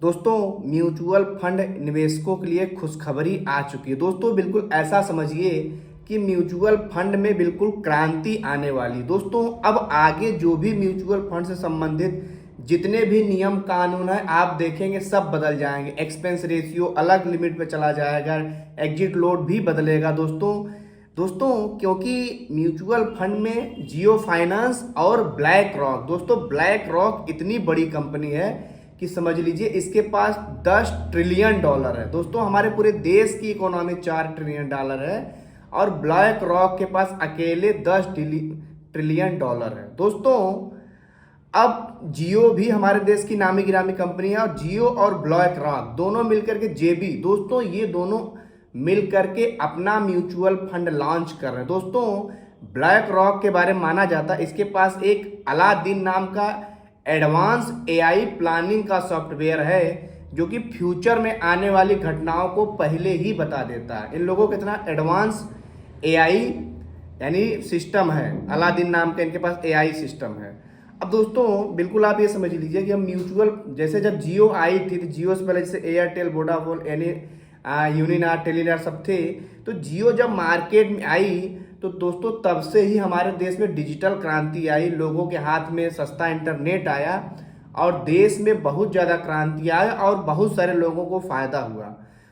दोस्तों, mutual fund निवेशकों के लिए खुशखबरी आ चुकी है। दोस्तों, बिल्कुल ऐसा समझिए कि म्यूचुअल फंड में बिल्कुल क्रांति आने वाली। दोस्तों, अब आगे जो भी म्यूचुअल फंड से संबंधित जितने भी नियम कानून है आप देखेंगे सब बदल जाएंगे। एक्सपेंस रेशियो अलग लिमिट पे चला जाएगा, एग्जिट लोड भी बदलेगा। दोस्तों क्योंकि म्यूचुअल फंड में जियो फाइनेंस और ब्लैक रॉक, दोस्तों ब्लैक रॉक इतनी बड़ी कंपनी है कि समझ लीजिए इसके पास 10 ट्रिलियन डॉलर है। दोस्तों, हमारे पूरे देश की इकोनॉमी 4 ट्रिलियन डॉलर है और ब्लैक रॉक के पास अकेले 10 ट्रिलियन डॉलर है। दोस्तों, अब जियो भी हमारे देश की नामी गिरामी कंपनी है और जियो और ब्लैक रॉक दोनों मिलकर के जेबी, दोस्तों ये दोनों मिल करके अपना म्यूचुअल फंड लॉन्च कर रहे हैं। दोस्तों, ब्लैक रॉक के बारे में माना जाता है इसके पास एक अलादीन नाम का एडवांस एआई प्लानिंग का सॉफ्टवेयर है जो कि फ्यूचर में आने वाली घटनाओं को पहले ही बता देता है। इन लोगों का इतना एडवांस एआई यानी सिस्टम है, अलादीन नाम का इनके पास एआई सिस्टम है। अब दोस्तों बिल्कुल आप ये समझ लीजिए कि हम म्यूचुअल, जैसे जब जियो आई थी तो जियो से पहले जैसे एयरटेल, वोडाफोन, यूनिनार, टेलीनार सब थे, तो जियो जब मार्केट में आई तो दोस्तों तब से ही हमारे देश में डिजिटल क्रांति आई, लोगों के हाथ में सस्ता इंटरनेट आया और देश में बहुत ज़्यादा क्रांति आया और बहुत सारे लोगों को फायदा हुआ।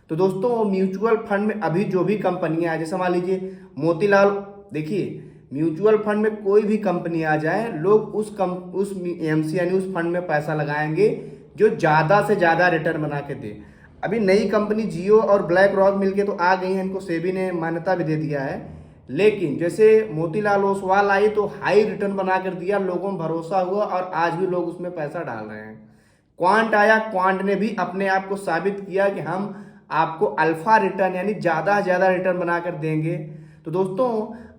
तो दोस्तों म्यूचुअल फंड में अभी जो भी कंपनियां हैं, जैसे मान लीजिए मोतीलाल, देखिए म्यूचुअल फंड में कोई भी कंपनी आ जाए, लोग उस एमसी यानी उस फंड में पैसा लगाएंगे जो ज़्यादा से ज़्यादा रिटर्न बना के दे। अभी नई कंपनी जियो और ब्लैक रॉक मिलके तो आ गई हैं, इनको सेबी ने मान्यता भी दे दिया है, लेकिन जैसे मोतीलाल ओसवाल आई तो हाई रिटर्न बना कर दिया, लोगों में भरोसा हुआ और आज भी लोग उसमें पैसा डाल रहे हैं। क्वांट आया, क्वांट ने भी अपने आप को साबित किया कि हम आपको अल्फा रिटर्न यानी ज़्यादा ज़्यादा रिटर्न बनाकर देंगे। तो दोस्तों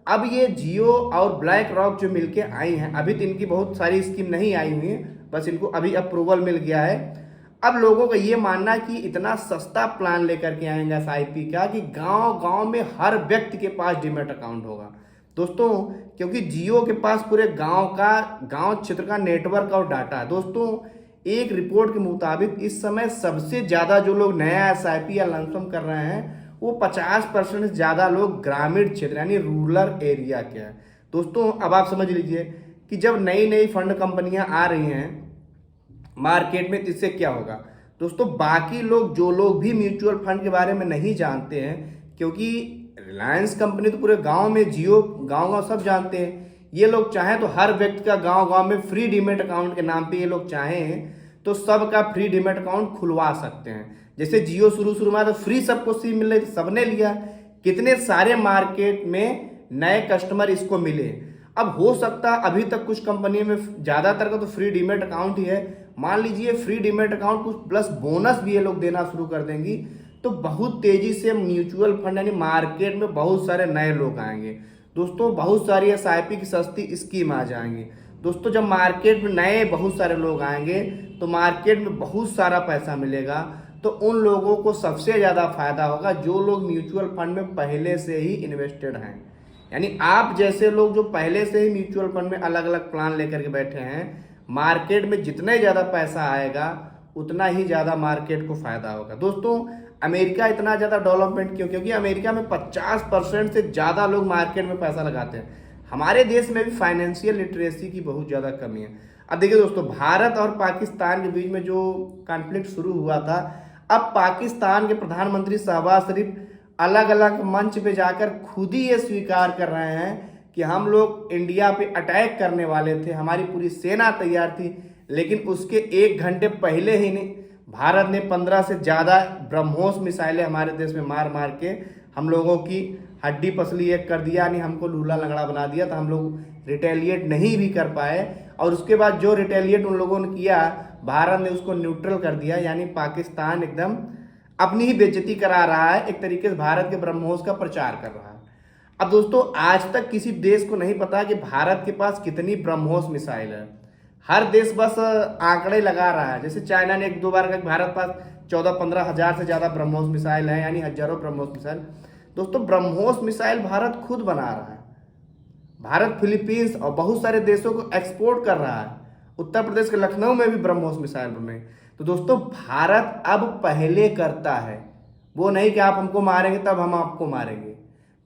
अब ये जियो और ब्लैक रॉक जो मिलके आई हैं, अभी तो इनकी बहुत सारी स्कीम नहीं आई हुई है, बस इनको अभी अप्रूवल मिल गया है। अब लोगों का ये मानना कि इतना सस्ता प्लान लेकर के आएंगे एसआईपी का कि गांव गांव में हर व्यक्ति के पास डीमैट अकाउंट होगा। दोस्तों क्योंकि जियो के पास पूरे गांव क्षेत्र का नेटवर्क और डाटा है। दोस्तों एक रिपोर्ट के मुताबिक इस समय सबसे ज़्यादा जो लोग नया एसआईपी या लमसम कर रहे हैं वो 50% से ज़्यादा लोग ग्रामीण क्षेत्र यानी रूरल एरिया के हैं। दोस्तों अब आप समझ लीजिए कि जब नई नई फंड कंपनियां आ रही हैं मार्केट में, तो इससे क्या होगा दोस्तों, बाकी लोग जो लोग भी म्यूचुअल फंड के बारे में नहीं जानते हैं, क्योंकि रिलायंस कंपनी तो पूरे गांव में, जियो गांव गांव सब जानते हैं, ये लोग चाहें तो हर व्यक्ति का गांव गांव में फ्री डीमैट अकाउंट के नाम पे ये लोग चाहें तो सबका फ्री डीमैट अकाउंट खुलवा सकते हैं। जैसे जियो शुरू में तो फ्री सबको सिम मिल रही, सबने लिया, कितने सारे मार्केट में नए कस्टमर इसको मिले। अब हो सकता अभी तक कुछ कंपनी में ज़्यादातर का तो फ्री डीमैट अकाउंट ही है, मान लीजिए फ्री डीमैट अकाउंट कुछ प्लस बोनस भी ये लोग देना शुरू कर देंगी तो बहुत तेजी से म्यूचुअल फंड यानी मार्केट में बहुत सारे नए लोग आएंगे। दोस्तों बहुत सारी एसआईपी की सस्ती स्कीम आ जाएंगी। दोस्तों जब मार्केट में नए बहुत सारे लोग आएंगे तो मार्केट में बहुत सारा पैसा मिलेगा, तो उन लोगों को सबसे ज़्यादा फायदा होगा जो लोग म्यूचुअल फंड में पहले से ही इन्वेस्टेड हैं। यानी आप जैसे लोग जो पहले से ही म्यूचुअल फंड में अलग अलग प्लान लेकर के बैठे हैं, मार्केट में जितने ज़्यादा पैसा आएगा उतना ही ज़्यादा मार्केट को फायदा होगा। दोस्तों अमेरिका इतना ज़्यादा डेवलपमेंट क्यों, क्योंकि अमेरिका में 50% से ज़्यादा लोग मार्केट में पैसा लगाते हैं। हमारे देश में भी फाइनेंशियल लिटरेसी की बहुत ज़्यादा कमी है। अब देखिए दोस्तों, भारत और पाकिस्तान के बीच में जो कॉन्फ्लिक्ट शुरू हुआ था, अब पाकिस्तान के प्रधानमंत्री शहबाज शरीफ अलग अलग मंच पे जाकर खुद ही ये स्वीकार कर रहे हैं कि हम लोग इंडिया पे अटैक करने वाले थे, हमारी पूरी सेना तैयार थी, लेकिन उसके 1 घंटे पहले ही नहीं भारत ने 15 से ज़्यादा ब्रह्मोस मिसाइलें हमारे देश में मार मार के हम लोगों की हड्डी पसली एक कर दिया, नहीं हमको लूला लंगड़ा बना दिया, तो हम लोग रिटेलिएट नहीं भी कर पाए। और उसके बाद जो रिटेलिएट उन लोगों ने किया भारत ने उसको न्यूट्रल कर दिया, यानी पाकिस्तान एकदम अपनी ही बेइज्जती करा रहा है, एक तरीके से भारत के ब्रह्मोस का प्रचार कर रहा है। अब दोस्तों आज तक किसी देश को नहीं पता कि भारत के पास कितनी ब्रह्मोस मिसाइल है, हर देश बस आंकड़े लगा रहा है। जैसे चाइना ने 1-2 बार कहा भारत पास 14-15 हज़ार से ज़्यादा ब्रह्मोस मिसाइल है, यानी हजारों ब्रह्मोस मिसाइल। दोस्तों ब्रह्मोस मिसाइल भारत खुद बना रहा है, भारत फिलीपींस और बहुत सारे देशों को एक्सपोर्ट कर रहा है। उत्तर प्रदेश के लखनऊ में भी ब्रह्मोस मिसाइल बने। तो दोस्तों भारत अब पहले करता है, वो नहीं कि आप हमको मारेंगे तब हम आपको मारेंगे।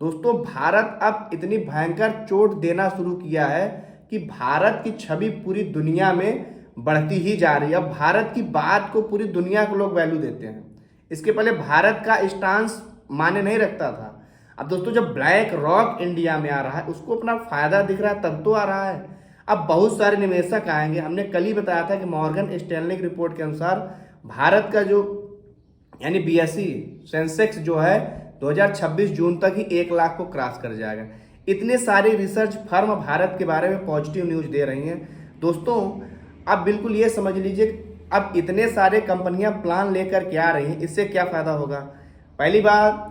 दोस्तों भारत अब इतनी भयंकर चोट देना शुरू किया है कि भारत की छवि पूरी दुनिया में बढ़ती ही जा रही है। अब भारत की बात को पूरी दुनिया के लोग वैल्यू देते हैं। इसके पहले भारत का स्टांस माने नहीं रखता था। अब दोस्तों जब ब्लैक रॉक इंडिया में आ रहा है, उसको अपना फायदा दिख रहा है तब तो आ रहा है। अब बहुत सारे निवेशक आएंगे। हमने कल ही बताया था कि मॉर्गन स्टैनली की रिपोर्ट के अनुसार भारत का जो यानी बीएसई सेंसेक्स जो है 2026 जून तक ही 1 लाख को क्रॉस कर जाएगा। इतने सारे रिसर्च फर्म भारत के बारे में पॉजिटिव न्यूज दे रही हैं। दोस्तों अब बिल्कुल ये समझ लीजिए, अब इतने सारे कंपनियां प्लान लेकर के आ रही हैं, इससे क्या फायदा होगा। पहली बात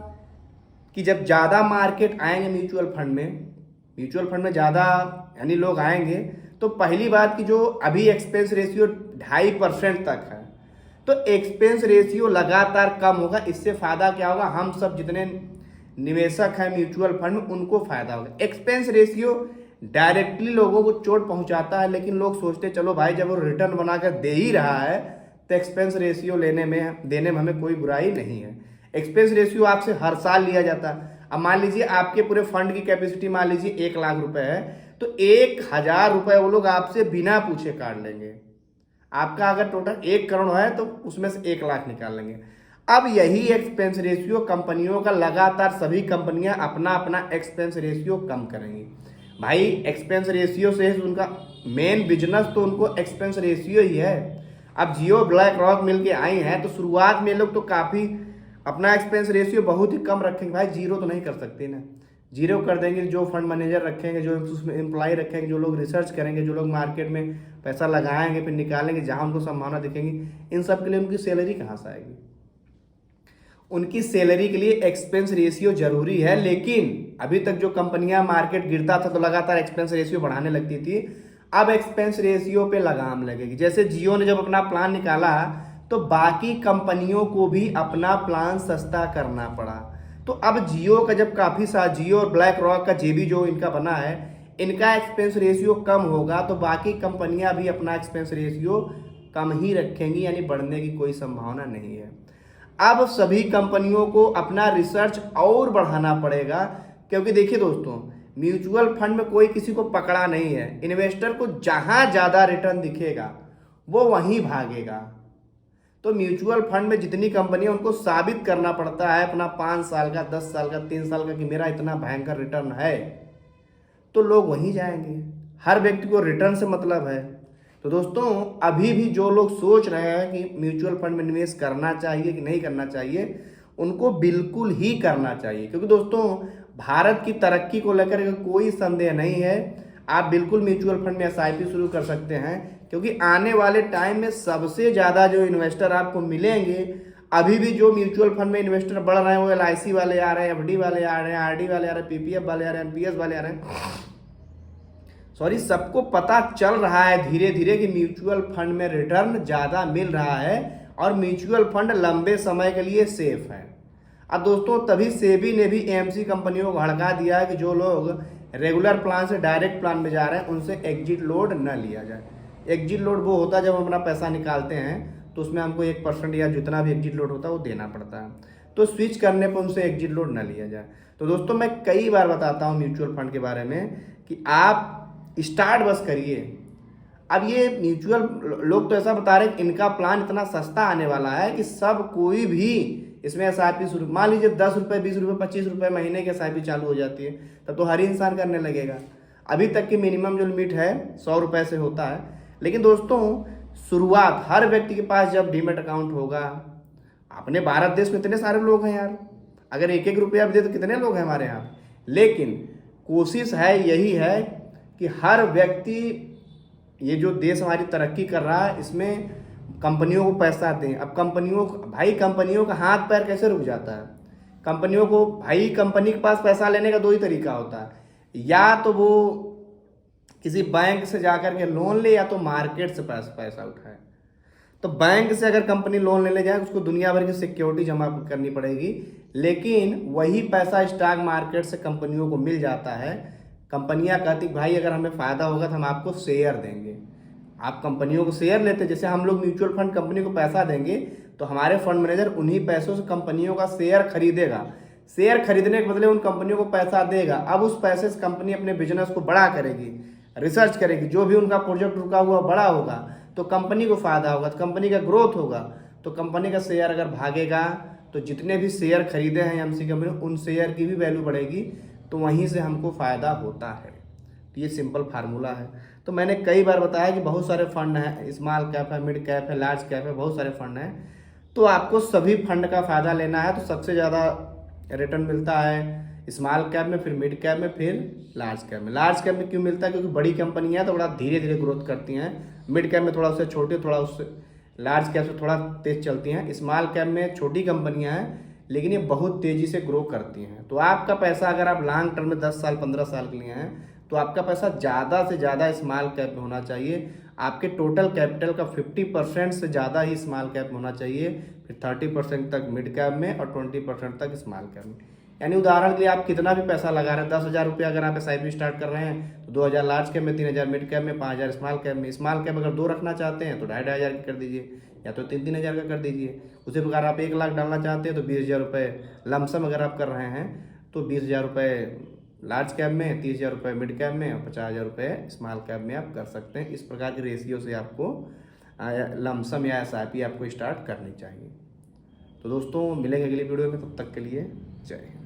कि जब ज़्यादा मार्केट आएंगे म्यूचुअल फंड में ज़्यादा यानी लोग आएंगे, तो पहली बात कि जो अभी एक्सपेंस रेशियो 2.5% तक है, तो एक्सपेंस रेशियो लगातार कम होगा। इससे फायदा क्या होगा, हम सब जितने निवेशक हैं म्यूचुअल फंड में उनको फायदा होगा। एक्सपेंस रेशियो डायरेक्टली लोगों को चोट पहुंचाता है, लेकिन लोग सोचते चलो भाई जब वो रिटर्न बनाकर दे ही रहा है तो एक्सपेंस रेशियो देने में हमें कोई बुराई नहीं है। एक्सपेंस रेशियो आपसे हर साल लिया जाता है। अब मान लीजिए आपके पूरे फंड की कैपेसिटी मान लीजिए 1 लाख रुपए है, तो 1,000 रुपए वो लोग आपसे बिना पूछे काट लेंगे। आपका अगर टोटल 1 करोड़ है तो उसमें से 1 लाख निकाल लेंगे। अब यही एक्सपेंस रेशियो कंपनियों का लगातार सभी कंपनियां अपना अपना एक्सपेंस रेशियो कम करेंगी। भाई एक्सपेंस रेशियो से उनका मेन बिजनेस तो उनको एक्सपेंस रेशियो ही है। अब जियो ब्लैक रॉक मिलके आई हैं, तो शुरुआत में लोग तो काफ़ी अपना एक्सपेंस रेशियो बहुत ही कम रखेंगे। भाई जीरो तो नहीं कर सकते ना, जीरो कर देंगे जो फंड मैनेजर रखेंगे, जो उसमें एम्प्लॉय रखेंगे, जो लोग रिसर्च करेंगे, जो लोग मार्केट में पैसा लगाएंगे फिर निकालेंगे जहां उनको संभावना दिखेंगी, इन सब के लिए उनकी सैलरी कहाँ से आएगी। उनकी सैलरी के लिए एक्सपेंस रेशियो जरूरी है। लेकिन अभी तक जो कंपनियां मार्केट गिरता था तो लगातार एक्सपेंस रेशियो बढ़ाने लगती थी, अब एक्सपेंस रेशियो पे लगाम लगेगी। जैसे जियो ने जब अपना प्लान निकाला तो बाकी कंपनियों को भी अपना प्लान सस्ता करना पड़ा। तो अब जियो का जब काफ़ी सा जियो और ब्लैक रॉक का जेबी जो इनका बना है, इनका एक्सपेंस रेशियो कम होगा तो बाकी कंपनियां भी अपना एक्सपेंस रेशियो कम ही रखेंगी, यानी बढ़ने की कोई संभावना नहीं है। अब सभी कंपनियों को अपना रिसर्च और बढ़ाना पड़ेगा, क्योंकि देखिए दोस्तों म्यूचुअल फंड में कोई किसी को पकड़ा नहीं है। इन्वेस्टर को जहां ज़्यादा रिटर्न दिखेगा वो वहीं भागेगा। तो म्यूचुअल फंड में जितनी कंपनियां उनको साबित करना पड़ता है अपना 5 साल का, 10 साल का, 3 साल का कि मेरा इतना भयंकर रिटर्न है, तो लोग वहीं जाएंगे। हर व्यक्ति को रिटर्न से मतलब है। तो दोस्तों अभी भी जो लोग सोच रहे हैं कि म्यूचुअल फंड में निवेश करना चाहिए कि नहीं करना चाहिए, उनको बिल्कुल ही करना चाहिए, क्योंकि दोस्तों भारत की तरक्की को लेकर कोई संदेह नहीं है। आप बिल्कुल म्यूचुअल फंड में एसआईपी शुरू कर सकते हैं, क्योंकि आने वाले टाइम में सबसे ज़्यादा जो इन्वेस्टर आपको मिलेंगे, अभी भी जो म्यूचुअल फंड में इन्वेस्टर बढ़ रहे हैं वो LIC वाले आ रहे हैं, FD वाले आ रहे हैं, RD वाले आ रहे हैं, PPF वाले आ रहे हैं, NPS वाले आ रहे हैं। सॉरी, सबको पता चल रहा है धीरे धीरे कि म्यूचुअल फंड में रिटर्न ज़्यादा मिल रहा है और म्यूचुअल फंड लंबे समय के लिए सेफ है। अब दोस्तों तभी सेबी ने भी AMC कंपनियों को हड़का दिया है कि जो लोग रेगुलर प्लान से डायरेक्ट प्लान में जा रहे हैं उनसे एग्जिट लोड न लिया जाए। एग्जिट लोड वो होता है जब हम अपना पैसा निकालते हैं तो उसमें हमको 1% या जितना भी एग्जिट लोड होता है वो देना पड़ता है, तो स्विच करने पर उनसे एग्जिट लोड न लिया जाए। तो दोस्तों मैं कई बार बताता हूँ म्यूचुअल फंड के बारे में कि आप स्टार्ट बस करिए। अब ये म्यूचुअल लोग तो ऐसा बता रहे हैं कि इनका प्लान इतना सस्ता आने वाला है कि सब कोई भी इसमें एसआईपी शुरू, मान लीजिए 10 रुपये, 20 रुपये, 25 रुपये महीने की एसआईपी चालू हो जाती है, तब तो हर इंसान करने लगेगा। अभी तक की मिनिमम जो लिमिट है 100 रुपये से होता है। लेकिन दोस्तों शुरुआत हर व्यक्ति के पास जब डीमेट अकाउंट होगा, अपने भारत देश में इतने सारे लोग हैं यार, अगर 1-1 रुपया भी दे तो कितने लोग हैं हमारे यहाँ। लेकिन कोशिश है यही है कि हर व्यक्ति, ये जो देश हमारी तरक्की कर रहा है इसमें कंपनियों को पैसा दें। अब कंपनियों का हाथ पैर कैसे रुक जाता है। कंपनियों को भाई कंपनी के पास पैसा लेने का 2 ही तरीका होता है, या तो वो किसी बैंक से जाकर के लोन ले या तो मार्केट से पैसा उठाए। तो बैंक से अगर कंपनी लोन लेने जाए उसको दुनिया भर की सिक्योरिटी जमा करनी पड़ेगी, लेकिन वही पैसा स्टॉक मार्केट से कंपनियों को मिल जाता है। कंपनियां कहती भाई अगर हमें फ़ायदा होगा तो हम आपको शेयर देंगे, आप कंपनियों को शेयर लेते, जैसे हम लोग म्यूचुअल फंड कंपनी को पैसा देंगे तो हमारे फंड मैनेजर उन्हीं पैसों से कंपनियों का शेयर खरीदेगा, शेयर खरीदने के बदले उन कंपनियों को पैसा देगा। अब उस पैसे से कंपनी अपने बिजनेस को बड़ा करेगी, रिसर्च करेगी, जो भी उनका प्रोजेक्ट रुका हुआ बड़ा होगा तो कंपनी को फायदा होगा, तो कंपनी का ग्रोथ होगा। तो कंपनी का शेयर अगर भागेगा तो जितने भी शेयर खरीदे हैं एमसी कंपनी उन शेयर की भी वैल्यू बढ़ेगी, तो वहीं से हमको फायदा होता है। तो ये सिंपल फार्मूला है। तो मैंने कई बार बताया कि बहुत सारे फंड हैं, स्मॉल कैप है, मिड कैप है, लार्ज कैप है, बहुत सारे फंड हैं। तो आपको सभी फंड का फायदा लेना है। तो सबसे ज़्यादा रिटर्न मिलता है स्मॉल कैप में, फिर मिड कैप में, फिर लार्ज कैप में। लार्ज कैप में क्यों मिलता है? क्योंकि बड़ी कंपनियां तो बड़ा धीरे धीरे ग्रोथ करती हैं। मिड कैप में थोड़ा उससे छोटे, थोड़ा उससे लार्ज कैप से थोड़ा तेज चलती हैं। स्मॉल कैप में छोटी कंपनियां हैं लेकिन ये बहुत तेजी से ग्रो करती हैं। तो आपका पैसा अगर आप लॉन्ग टर्म में 10 साल 15 साल के लिए हैं तो आपका पैसा ज़्यादा से ज़्यादा स्मॉल कैप में होना चाहिए। आपके टोटल कैपिटल का 50% से ज़्यादा ही स्मॉल कैप में होना चाहिए, फिर 30% तक मिड कैप में और 20% तक स्मॉल कैप में। यानी उदाहरण के लिए आप कितना भी पैसा लगा रहे हैं, 10,000 रुपये अगर आप SIP स्टार्ट कर रहे हैं तो 2,000 लार्ज कैप में, 3,000 मिड कैप में, 5,000 स्मॉल कैप में। स्मॉल कैप अगर 2 रखना चाहते हैं तो 2,500 की कर दीजिए, या तो 3,000 का कर दीजिए। उसी प्रकार आप 1 लाख डालना चाहते हैं तो 20,000 रुपये लमसम अगर आप कर रहे हैं तो 20,000 रुपये लार्ज कैप में, 30,000 रुपये मिड कैप में और 50,000 रुपये स्मॉल कैप में आप कर सकते हैं। इस प्रकार की रेशियो से आपको लमसम या SIP आपको स्टार्ट करनी चाहिए। तो दोस्तों मिलेंगे अगली वीडियो में, तब तक के लिए जय हिंद।